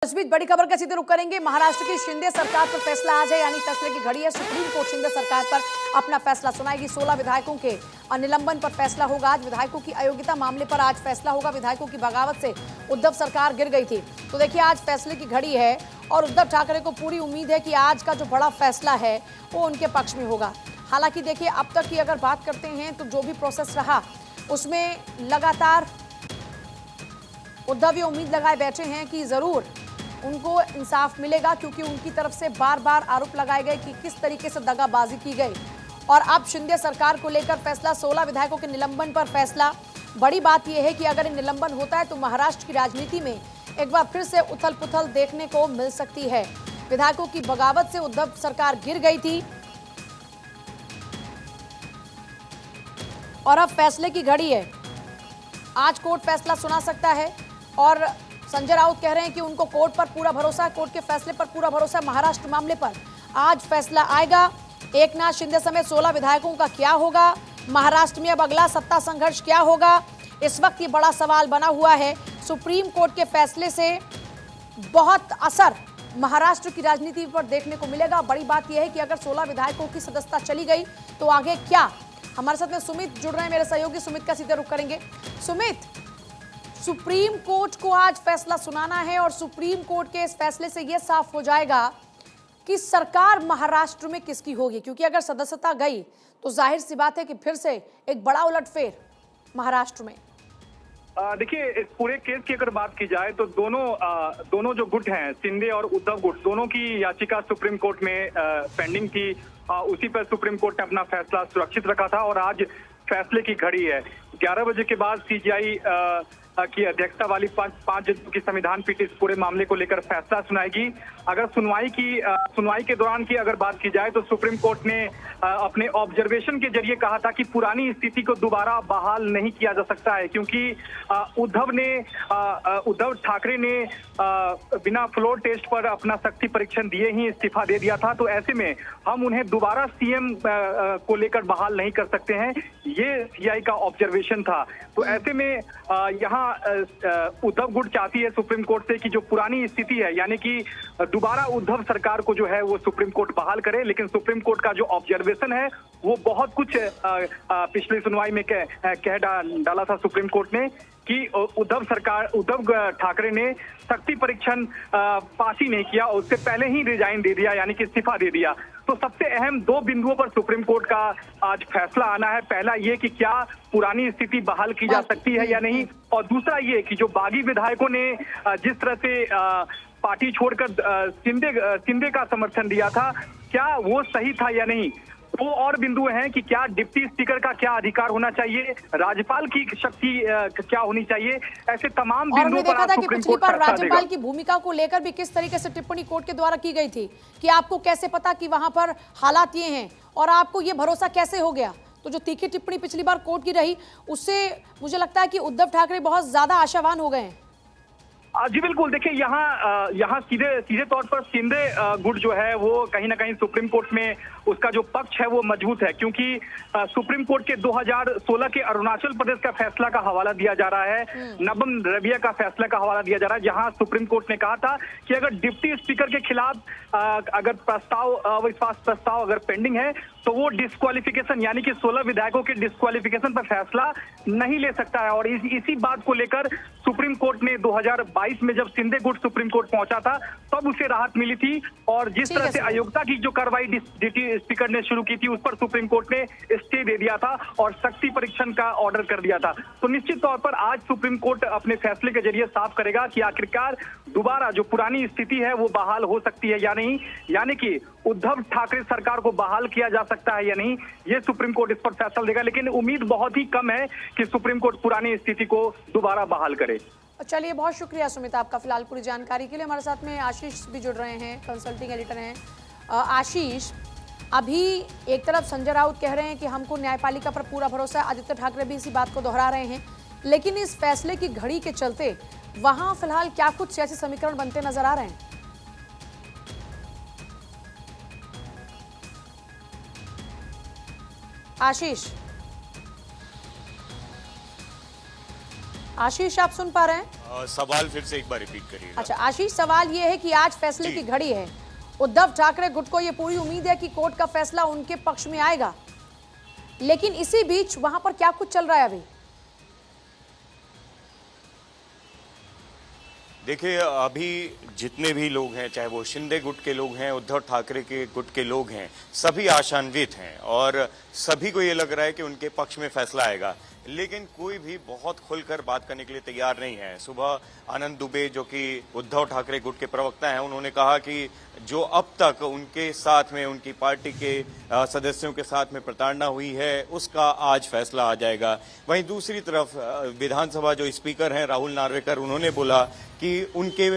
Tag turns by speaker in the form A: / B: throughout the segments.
A: इस बीच बड़ी खबर का सीधे रुख करेंगे। महाराष्ट्र की शिंदे सरकार पर फैसला आज है, यानी फैसले की घड़ी है। सुप्रीम कोर्ट शिंदे सरकार पर अपना फैसला सुनाएगी। 16 विधायकों के निलंबन पर फैसला होगा आज। विधायकों की अयोग्यता मामले पर आज फैसला होगा। विधायकों की बगावत से उद्धव सरकार गिर गई थी, तो देखिए आज फैसले की घड़ी है और उद्धव ठाकरे को पूरी उम्मीद है कि आज का जो बड़ा फैसला है वो उनके पक्ष में होगा। हालांकि देखिए अब तक की अगर बात करते हैं तो जो भी प्रोसेस रहा उसमें लगातार उद्धव ये उम्मीद लगाए बैठे हैं कि जरूर उनको इंसाफ मिलेगा, क्योंकि उनकी तरफ से बार बार आरोप लगाए गए कि किस तरीके से दगाबाजी की गई। और अब शिंदे सरकार को लेकर फैसला, 16 विधायकों के निलंबन पर फैसला। बड़ी बात यह है कि अगर ये निलंबन होता है तो महाराष्ट्र की राजनीति में एक बार फिर से उथल पुथल देखने को मिल सकती है। विधायकों की बगावत से उद्धव सरकार गिर गई थी और अब फैसले की घड़ी है। आज कोर्ट फैसला सुना सकता है और संजय राउत कह रहे हैं कि उनको कोर्ट पर पूरा भरोसा है, कोर्ट के फैसले पर पूरा भरोसा है। महाराष्ट्र मामले पर आज फैसला आएगा। एकनाथ शिंदे समेत 16 विधायकों का क्या होगा? महाराष्ट्र में अब अगला सत्ता संघर्ष क्या होगा? इस वक्त ये बड़ा सवाल बना हुआ है। सुप्रीम कोर्ट के फैसले से बहुत असर महाराष्ट्र की राजनीति पर देखने को मिलेगा। बड़ी बात यह है कि अगर 16 विधायकों की सदस्यता चली गई तो आगे क्या? हमारे साथ में सुमित जुड़ रहे हैं, मेरे सहयोगी। सुमित का सीधे रुख करेंगे। सुमित, सुप्रीम कोर्ट को आज फैसला सुनाना है और सुप्रीम कोर्ट के इस फैसले से यह साफ हो जाएगा कि सरकार महाराष्ट्र में किसकी होगी, क्योंकि अगर सदस्यता गई तो जाहिर सी बात है कि फिर से एक बड़ा उलटफेर महाराष्ट्र में।
B: देखिए, इस पूरे केस की अगर बात की जाए तो दोनों जो गुट हैं, शिंदे और उद्धव गुट, दोनों की याचिका सुप्रीम कोर्ट में पेंडिंग थी। उसी पर सुप्रीम कोर्ट ने अपना फैसला सुरक्षित रखा था और आज फैसले की घड़ी है। 11 बजे के बाद सीजीआई की अध्यक्षता वाली पांच जजों की संविधान पीठ इस पूरे मामले को लेकर फैसला सुनाएगी। अगर सुनवाई के दौरान की अगर बात की जाए तो सुप्रीम कोर्ट ने अपने ऑब्जर्वेशन के जरिए कहा था कि पुरानी स्थिति को दोबारा बहाल नहीं किया जा सकता है, क्योंकि उद्धव ठाकरे ने बिना फ्लोर टेस्ट पर अपना शक्ति परीक्षण दिए ही इस्तीफा दे दिया था। तो ऐसे में हम उन्हें दोबारा सीएम को लेकर बहाल नहीं कर सकते हैं, ये सीआई का ऑब्जर्वेशन था। तो ऐसे में यहाँ उद्धव गुट चाहती है सुप्रीम कोर्ट से कि जो पुरानी स्थिति है, यानी कि दोबारा उद्धव सरकार को जो है वो सुप्रीम कोर्ट बहाल करे। लेकिन सुप्रीम कोर्ट का जो ऑब्जर्वेशन है वो बहुत कुछ पिछली सुनवाई में कह डाला था सुप्रीम कोर्ट ने कि उद्धव ठाकरे ने शक्ति परीक्षण पास ही नहीं किया और उससे पहले ही रिजाइन दे दिया, यानी कि इस्तीफा दे दिया। तो सबसे अहम 2 बिंदुओं पर सुप्रीम कोर्ट का आज फैसला आना है। पहला ये कि क्या पुरानी स्थिति बहाल की जा सकती है या नहीं, और दूसरा ये कि जो बागी विधायकों ने जिस तरह से पार्टी छोड़कर शिंदे का समर्थन दिया था, क्या वो सही था या नहीं। वो और बिंदु हैं कि क्या डिप्टी स्पीकर का क्या अधिकार होना चाहिए, राज्यपाल की शक्ति क्या होनी चाहिए। ऐसे तमाम बिंदुओं पर आज सुप्रीम कोर्ट फैसला देगा।
A: राज्यपाल की भूमिका को लेकर भी किस तरीके से टिप्पणी कोर्ट के द्वारा की गई थी कि आपको कैसे पता कि वहां पर हालात ये हैं और आपको ये भरोसा कैसे हो गया। तो जो तीखी टिप्पणी पिछली बार कोर्ट की रही, उससे मुझे लगता है कि उद्धव ठाकरे बहुत ज्यादा आशावान हो गए हैं।
B: जी बिल्कुल। देखिए, यहाँ सीधे तौर पर शिंदे गुट जो है वो कहीं ना कहीं सुप्रीम कोर्ट में उसका जो पक्ष है वो मजबूत है, क्योंकि सुप्रीम कोर्ट के 2016 के अरुणाचल प्रदेश का फैसला का हवाला दिया जा रहा है, नबम रेबिया का फैसला का हवाला दिया जा रहा है, जहां सुप्रीम कोर्ट ने कहा था कि अगर डिप्टी स्पीकर के खिलाफ अगर अविश्वास प्रस्ताव अगर पेंडिंग है तो वो डिस्क्वालिफिकेशन, यानी कि 16 विधायकों के डिस्क्वालिफिकेशन पर फैसला नहीं ले सकता है। और इसी बात को लेकर सुप्रीम कोर्ट ने 2022 में जब शिंदे गुट सुप्रीम कोर्ट पहुंचा था तब उसे राहत मिली थी, और जिस तरह से अयोग्यता की जो कार्रवाई डिप्टी स्पीकर ने शुरू की थी उस पर सुप्रीम कोर्ट ने स्टे दे दिया था और शक्ति परीक्षण का ऑर्डर कर दिया था। तो निश्चित तौर पर आज सुप्रीम कोर्ट अपने फैसले के जरिए साफ करेगा कि आखिरकार दोबारा जो पुरानी स्थिति है वो बहाल हो सकती है या नहीं, यानी कि उद्धव ठाकरे सरकार को बहाल किया जा सकता है या नहीं, ये सुप्रीम कोर्ट इस पर फैसला देगा। लेकिन उम्मीद बहुत ही कम है कि सुप्रीम कोर्ट पुरानी स्थिति को दोबारा बहाल करे।
A: चलिए, बहुत शुक्रिया सुमित आपका फिलहाल पूरी जानकारी के लिए। हमारे साथ में आशीष भी जुड़ रहे हैं, कंसल्टिंग एडिटर हैं। आशीष, अभी एक तरफ संजय राउत कह रहे हैं कि हमको न्यायपालिका पर पूरा भरोसा है, आदित्य ठाकरे भी इसी बात को दोहरा रहे हैं, लेकिन इस फैसले की घड़ी के चलते वहां फिलहाल क्या कुछ सियासी समीकरण बनते नजर आ रहे हैं? आशीष, आप सुन पा रहे हैं?
C: सवाल फिर से एक बार रिपीट करिएगा।
A: अच्छा आशीष, सवाल ये है कि आज फैसले
C: जी।
A: की घड़ी है। उद्धव ठाकरे गुट को ये पूरी उम्मीद है कि कोर्ट का फैसला उनके पक्ष में आएगा, लेकिन इसी बीच वहां पर क्या कुछ चल रहा है अभी?
C: देखिए, अभी जितने भी लोग हैं, चाहे वो शिंदे गुट के लोग हैं, उद्धव ठाकरे के गुट के लोग हैं, सभी आशान्वित हैं और सभी को ये लग रहा है कि उनके पक्ष में फैसला आएगा, लेकिन कोई भी बहुत खुलकर बात करने के लिए तैयार नहीं है। सुबह आनंद दुबे, जो कि उद्धव ठाकरे गुट के प्रवक्ता हैं, उन्होंने कहा कि जो अब तक उनके साथ में, उनकी पार्टी के सदस्यों के साथ में प्रताड़ना हुई है, उसका आज फैसला आ जाएगा। वहीं दूसरी तरफ विधानसभा जो स्पीकर हैं राहुल नार्वेकर, उन्होंने बोला कि उनके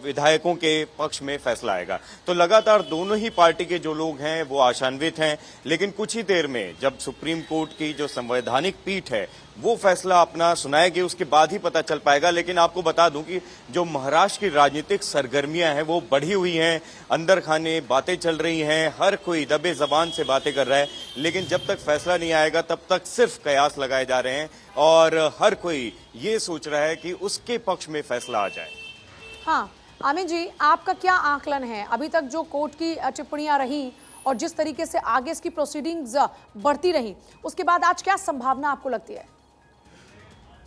C: विधायकों के पक्ष में फैसला आएगा। तो लगातार दोनों ही पार्टी के जो लोग हैं वो आशान्वित हैं, लेकिन कुछ ही देर में जब सुप्रीम कोर्ट की जो संवैधानिक पीठ है वो फैसला अपना सुनाएगी, उसके बाद ही पता चल पाएगा। लेकिन आपको बता दूं कि जो महाराष्ट्र की राजनीतिक सरगर्मियां हैं वो बढ़ी हुई हैं, अंदर खाने बातें चल रही हैं, हर कोई दबे जबान से बातें कर रहा है, लेकिन जब तक फैसला नहीं आएगा तब तक सिर्फ कयास लगाए जा रहे हैं और हर कोई ये सोच रहा है कि उसके पक्ष में फैसला आ जाए।
A: हाँ आमिर जी, आपका क्या आकलन है अभी तक जो कोर्ट की टिप्पणियां रही और जिस तरीके से आगे इसकी प्रोसीडिंग्स बढ़ती रही, उसके बाद आज क्या संभावना आपको लगती है?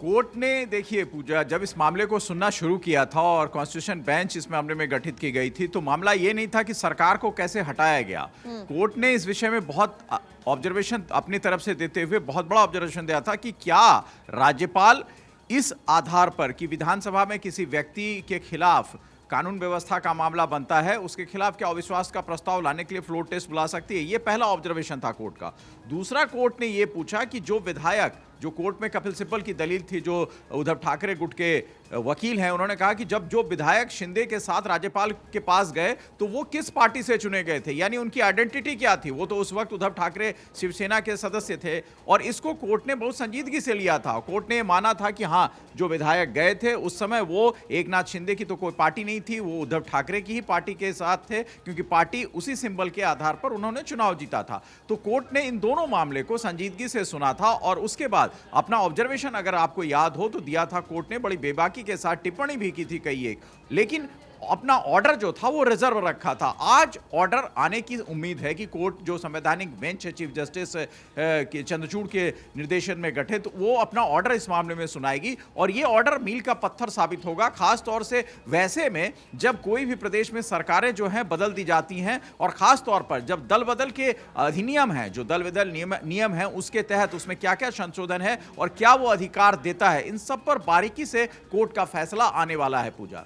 D: कोर्ट ने, देखिए पूजा, जब इस मामले को सुनना शुरू किया था और कॉन्स्टिट्यूशन बेंच इस मामले में गठित की गई थी, तो मामला ये नहीं था कि सरकार को कैसे हटाया गया। कोर्ट ने इस विषय में बहुत ऑब्जर्वेशन अपनी तरफ से देते हुए बहुत बड़ा ऑब्जर्वेशन दिया था कि क्या राज्यपाल इस आधार पर कि विधानसभा में किसी व्यक्ति के खिलाफ कानून व्यवस्था का मामला बनता है, उसके खिलाफ क्या अविश्वास का प्रस्ताव लाने के लिए फ्लोर टेस्ट बुला सकती है। ये पहला ऑब्जर्वेशन था कोर्ट का। दूसरा, कोर्ट ने ये पूछा कि जो विधायक, जो कोर्ट में कपिल सिब्बल की दलील थी, जो उद्धव ठाकरे गुट के वकील हैं, उन्होंने कहा कि जब जो विधायक शिंदे के साथ राज्यपाल के पास गए तो वो किस पार्टी से चुने गए थे, यानी उनकी आइडेंटिटी क्या थी। वो तो उस वक्त उद्धव ठाकरे शिवसेना के सदस्य थे और इसको कोर्ट ने बहुत संजीदगी से लिया था। कोर्ट ने माना था कि हाँ, जो विधायक गए थे उस समय वो एकनाथ शिंदे की तो कोई पार्टी नहीं थी, वो उद्धव ठाकरे की ही पार्टी के साथ थे, क्योंकि पार्टी उसी सिंबल के आधार पर उन्होंने चुनाव जीता था। तो कोर्ट ने इन दोनों मामले को संजीदगी से सुना था और उसके बाद अपना ऑब्जर्वेशन, अगर आपको याद हो तो दिया था कोर्ट ने, बड़ी बेबाकी के साथ टिप्पणी भी की थी कई एक, लेकिन अपना ऑर्डर जो था वो रिजर्व रखा था। आज ऑर्डर आने की उम्मीद है कि कोर्ट, जो संवैधानिक बेंच है चीफ जस्टिस के चंद्रचूड़ के निर्देशन में गठित, वो अपना ऑर्डर इस मामले में सुनाएगी और ये ऑर्डर मील का पत्थर साबित होगा, खास तौर से वैसे में जब कोई भी प्रदेश में सरकारें जो हैं बदल दी जाती हैं और खास तौर पर जब दल बदल के अधिनियम है, जो दल बदल नियम है, उसके तहत उसमें क्या क्या संशोधन है और क्या वो अधिकार देता है, इन सब पर बारीकी से कोर्ट का फैसला आने वाला है। पूजा,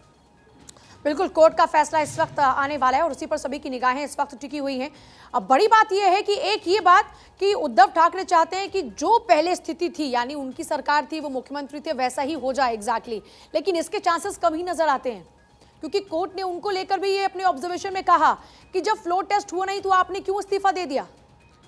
A: बिल्कुल, कोर्ट का फैसला इस वक्त आने वाला है और उसी पर सभी की निगाहें इस वक्त टिकी हुई हैं। अब बड़ी बात यह है कि एक ये बात कि उद्धव ठाकरे चाहते हैं कि जो पहले स्थिति थी, यानी उनकी सरकार थी, वो मुख्यमंत्री थे, वैसा ही हो जाए एग्जैक्टली, लेकिन इसके चांसेस कम ही नजर आते हैं, क्योंकि कोर्ट ने उनको लेकर भी ये अपने ऑब्जर्वेशन में कहा कि जब फ्लोर टेस्ट हुआ नहीं तो आपने क्यों इस्तीफा दे दिया।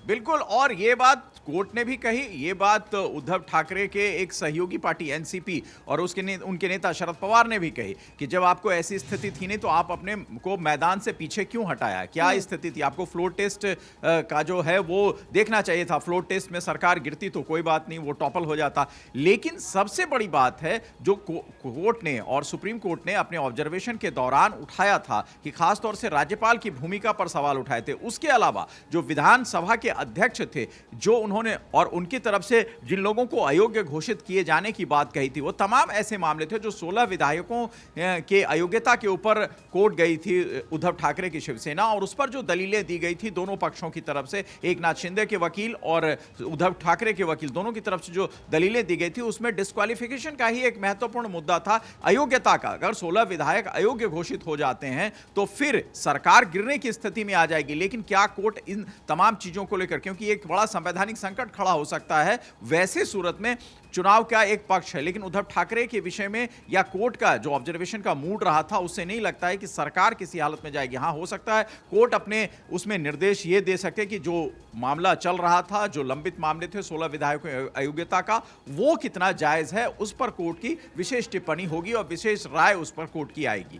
D: बिल्कुल, और ये बात कोर्ट ने भी कही, ये बात उद्धव ठाकरे के एक सहयोगी पार्टी एनसीपी और उनके नेता शरद पवार ने भी कही कि जब आपको ऐसी स्थिति थी नहीं तो आप अपने को मैदान से पीछे क्यों हटाया, क्या स्थिति थी, आपको फ्लोर टेस्ट का जो है वो देखना चाहिए था। फ्लोर टेस्ट में सरकार गिरती तो कोई बात नहीं, वो टॉपल हो जाता। लेकिन सबसे बड़ी बात है जो कोर्ट ने और सुप्रीम कोर्ट ने अपने ऑब्जर्वेशन के दौरान उठाया था कि खासतौर से राज्यपाल की भूमिका पर सवाल उठाए थे। उसके अलावा जो विधानसभा के अध्यक्ष थे, जो उन्होंने और उनकी तरफ से जिन लोगों को अयोग्य घोषित किए जाने की बात कही थी, वो तमाम ऐसे मामले थे जो 16 विधायकों के अयोग्यता के ऊपर कोर्ट गई थी उद्धव ठाकरे की शिवसेना, और उस पर जो दलीलें दी गई थी दोनों पक्षों की तरफ से, एकनाथ शिंदे के वकील और उद्धव ठाकरे के वकील, दोनों की तरफ से जो दलीलें दी गई थी, उसमें डिस्क्वालिफिकेशन का ही एक महत्वपूर्ण मुद्दा था, अयोग्यता का। अगर 16 विधायक अयोग्य घोषित हो जाते हैं तो फिर सरकार गिरने की स्थिति में आ जाएगी। लेकिन क्या कोर्ट इन तमाम चीजों को लेकर, क्योंकि एक बड़ा संवैधानिक संकट खड़ा हो सकता है, वैसे सूरत में चुनाव का एक पक्ष है, लेकिन उद्धव ठाकरे के विषय में या कोर्ट का जो ऑब्जर्वेशन का मूड रहा था, उससे नहीं लगता है कि सरकार किसी हालत में जाएगी। हाँ, हो सकता है कोर्ट अपने उसमें निर्देश ये दे सके कि जो मामला चल रहा था, जो लंबित मामले थे 16 विधायकों अयोग्यता का, वो कितना जायज है, उस पर कोर्ट की विशेष टिप्पणी होगी और विशेष राय उस पर कोर्ट की आएगी।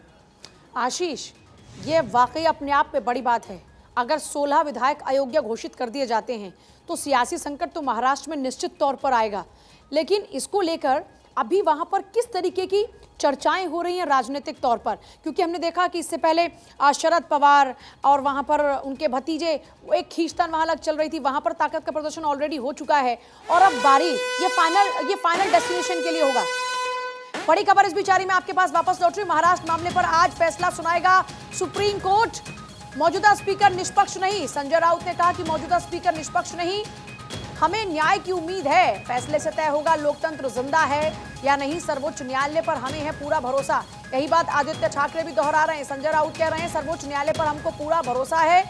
A: आशीष, ये वाकई अपने आप में बड़ी बात है। अगर 16 विधायक अयोग्य घोषित कर दिए जाते हैं तो सियासी संकट तो महाराष्ट्र में निश्चित तौर पर आएगा, लेकिन इसको लेकर अभी वहां पर किस तरीके की चर्चाएं हो रही हैं राजनीतिक तौर पर, क्योंकि हमने देखा कि इससे पहले शरद पवार और वहां पर उनके भतीजे, एक खींचतान वहां अलग चल रही थी, वहां पर ताकत का प्रदर्शन ऑलरेडी हो चुका है और अब बारी ये फाइनल डेस्टिनेशन के लिए होगा। बड़ी खबर इस बिचारी में आपके पास वापस लौट रही। महाराष्ट्र मामले पर आज फैसला सुनाएगा सुप्रीम कोर्ट। मौजूदा स्पीकर निष्पक्ष नहीं, संजय राउत ने कहा कि मौजूदा स्पीकर निष्पक्ष नहीं, हमें न्याय की उम्मीद है, फैसले से तय होगा लोकतंत्र जिंदा है या नहीं, सर्वोच्च न्यायालय पर हमें है पूरा भरोसा। यही बात आदित्य ठाकरे भी दोहरा रहे हैं। संजय राउत कह रहे हैं सर्वोच्च न्यायालय पर हमको पूरा भरोसा है।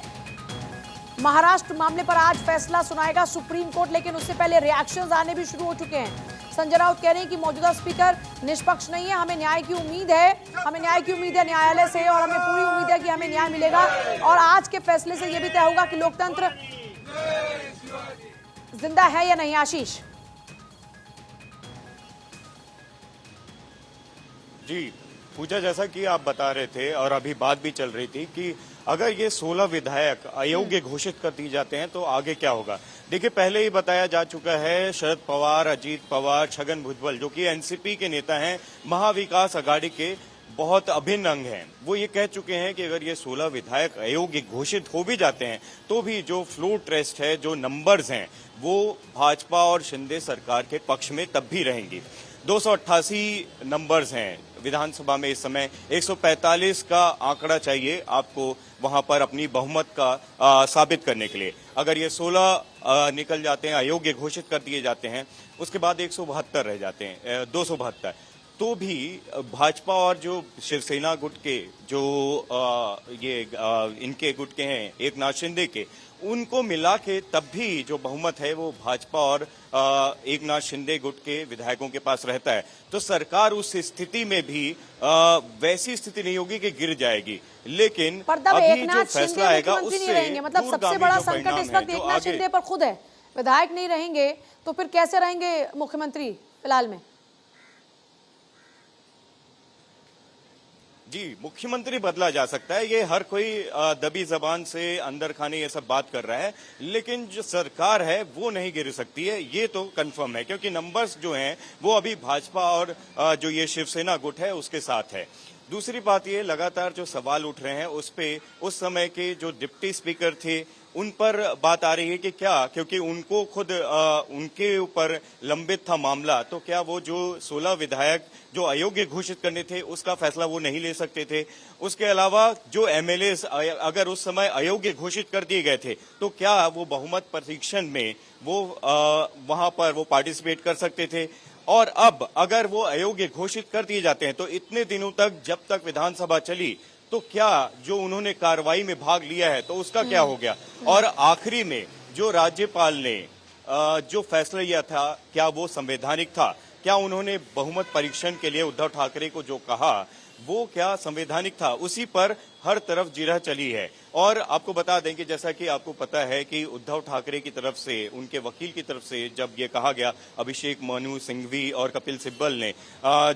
A: महाराष्ट्र मामले पर आज फैसला सुनाएगा सुप्रीम कोर्ट, लेकिन उससे पहले रिएक्शंस आने भी शुरू हो चुके हैं। संजय राउत कह रहे हैं कि मौजूदा स्पीकर निष्पक्ष नहीं है, हमें न्याय की उम्मीद है, न्यायालय से, और हमें पूरी उम्मीद है कि हमें न्याय मिलेगा और आज के फैसले से यह भी तय होगा कि लोकतंत्र जिंदा है या नहीं। आशीष
C: जी पूजा, जैसा कि आप बता रहे थे और अभी बात भी चल रही थी कि अगर ये 16 विधायक अयोग्य घोषित कर दिए जाते हैं तो आगे क्या होगा। देखिए, पहले ही बताया जा चुका है, शरद पवार, अजीत पवार, छगन भुजबल जो कि एनसीपी के नेता हैं, महाविकास अघाड़ी के बहुत अभिन्न अंग हैं, वो ये कह चुके हैं कि अगर ये 16 विधायक अयोग्य घोषित हो भी जाते हैं तो भी जो फ्लोर टेस्ट है, जो नंबर्स हैं, वो भाजपा और शिंदे सरकार के पक्ष में तब भी रहेंगी। 288 नंबर्स हैं विधानसभा में इस समय, 145 का आंकड़ा चाहिए आपको वहां पर अपनी बहुमत का साबित करने के लिए। अगर ये 16 निकल जाते हैं, अयोग्य घोषित कर दिए जाते हैं, उसके बाद 172 रह जाते हैं, 272, तो भी भाजपा और जो शिवसेना गुट के जो इनके गुट के हैं, एकनाथ शिंदे के, उनको मिला के तब भी जो बहुमत है वो भाजपा और एकनाथ शिंदे गुट के विधायकों के पास रहता है। तो सरकार उस स्थिति में भी वैसी स्थिति नहीं होगी कि गिर जाएगी, लेकिन अभी जो फैसला आएगा उससे
A: मतलब सबसे बड़ा संकट इस वक्त एकनाथ शिंदे पर खुद है। विधायक नहीं रहेंगे तो फिर कैसे रहेंगे मुख्यमंत्री फिलहाल में?
C: जी, मुख्यमंत्री बदला जा सकता है, ये हर कोई दबी जबान से अंदर खाने ये सब बात कर रहा है, लेकिन जो सरकार है वो नहीं गिर सकती है, ये तो कंफर्म है, क्योंकि नंबर्स जो हैं वो अभी भाजपा और जो ये शिवसेना गुट है उसके साथ है। दूसरी बात ये, लगातार जो सवाल उठ रहे हैं उस पे उस समय के जो डिप्टी स्पीकर थे उन पर बात आ रही है कि क्या, क्योंकि उनको खुद उनके ऊपर लंबित था मामला, तो क्या वो जो 16 विधायक जो अयोग्य घोषित करने थे उसका फैसला वो नहीं ले सकते थे। उसके अलावा जो एमएलएस अगर उस समय अयोग्य घोषित कर दिए गए थे तो क्या वो बहुमत परीक्षण में वो वहां पर वो पार्टिसिपेट कर सकते थे। और अब अगर वो अयोग्य घोषित कर दिए जाते हैं तो इतने दिनों तक जब तक विधानसभा चली तो क्या जो उन्होंने कार्रवाई में भाग लिया है तो उसका क्या हो गया। और आखिरी में जो राज्यपाल ने जो फैसला लिया था क्या वो संवैधानिक था, क्या उन्होंने बहुमत परीक्षण के लिए उद्धव ठाकरे को जो कहा वो क्या संवैधानिक था, उसी पर हर तरफ जिरह चली है। और आपको बता दें कि जैसा कि आपको पता है कि उद्धव ठाकरे की तरफ से, उनके वकील की तरफ से जब ये कहा गया, अभिषेक मनु सिंघवी और कपिल सिब्बल ने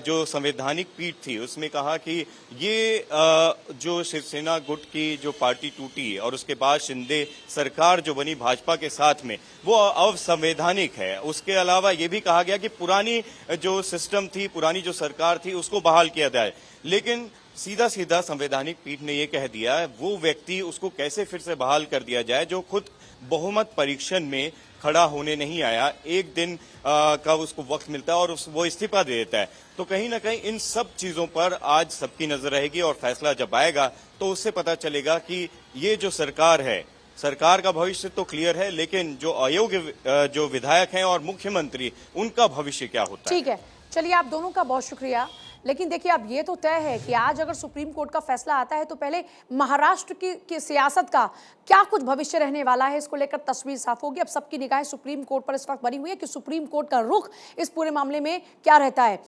C: जो संवैधानिक पीठ थी उसमें कहा कि ये जो शिवसेना गुट की जो पार्टी टूटी और उसके बाद शिंदे सरकार जो बनी भाजपा के साथ में, वो अवसंवैधानिक है। उसके अलावा ये भी कहा गया कि पुरानी जो सिस्टम थी, पुरानी जो सरकार थी उसको बहाल किया जाए, लेकिन सीधा सीधा संवैधानिक पीठ ने यह कह दिया वो व्यक्ति उसको कैसे फिर से बहाल कर दिया जाए जो खुद बहुमत परीक्षण में खड़ा होने नहीं आया, एक दिन का उसको वक्त मिलता है और वो इस्तीफा दे देता है। तो कहीं ना कहीं इन सब चीजों पर आज सबकी नजर रहेगी और फैसला जब आएगा तो उससे पता चलेगा कि ये जो सरकार है, सरकार का भविष्य तो क्लियर है, लेकिन जो अयोग्य जो विधायक हैं और मुख्यमंत्री, उनका भविष्य क्या होता है।
A: ठीक है, चलिए आप दोनों का बहुत शुक्रिया। लेकिन देखिए अब ये तो तय है कि आज अगर सुप्रीम कोर्ट का फैसला आता है तो पहले महाराष्ट्र की सियासत का क्या कुछ भविष्य रहने वाला है, इसको लेकर तस्वीर साफ होगी। अब सबकी निगाहें सुप्रीम कोर्ट पर इस वक्त बनी हुई है कि सुप्रीम कोर्ट का रुख इस पूरे मामले में क्या रहता है।